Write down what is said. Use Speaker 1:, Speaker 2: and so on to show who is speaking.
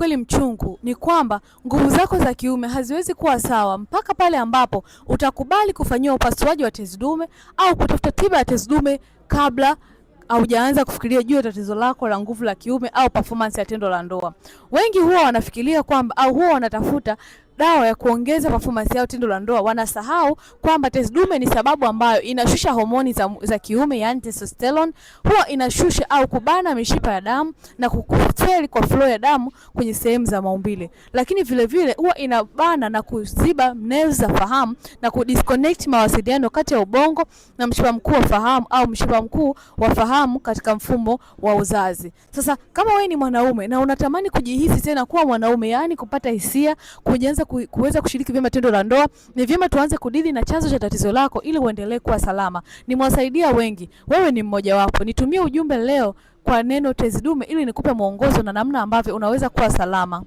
Speaker 1: kweli mchungu ni kwamba nguvu zako za kiume haziwezi kuwa sawa mpaka pale ambapo utakubali kufanyiwa upasuaji wa tezi dume au kutafuta tiba ya tezi dume kabla haujaanza kufikiria juu ya tatizo lako la nguvu la kiume au performance ya tendo la ndoa. Wengi huwa wanafikiria kwamba au huwa wanatafuta dawa ya kuongeza performance yao tendo la ndoa, wanasahau kwamba tezi dume ni sababu ambayo inashusha homoni za kiume, yani testosterone, huwa inashusha au kubana mishipa ya damu na kukufeli kwa flow ya damu kwenye sehemu za maumbile. Lakini vile vile huwa inabana na kuziba nerves za fahamu na kudisconnect mawasiliano kati ya ubongo na mshipa mkuu wa fahamu au mshipa mkuu wa fahamu katika mfumo wa uzazi. Sasa kama wewe ni mwanaume na unatamani kujihisi tena kuwa mwanaume, yani kupata hisia, kuanza kuweza kushiriki vyema tendo la ndoa, ni vyema tuanze kudili na chanzo cha tatizo lako ili uendelee kuwa salama. Nimewasaidia wengi, wewe ni mmoja wapo. Nitumie ujumbe leo kwa neno tezi dume ili nikupe mwongozo na namna ambavyo unaweza kuwa salama.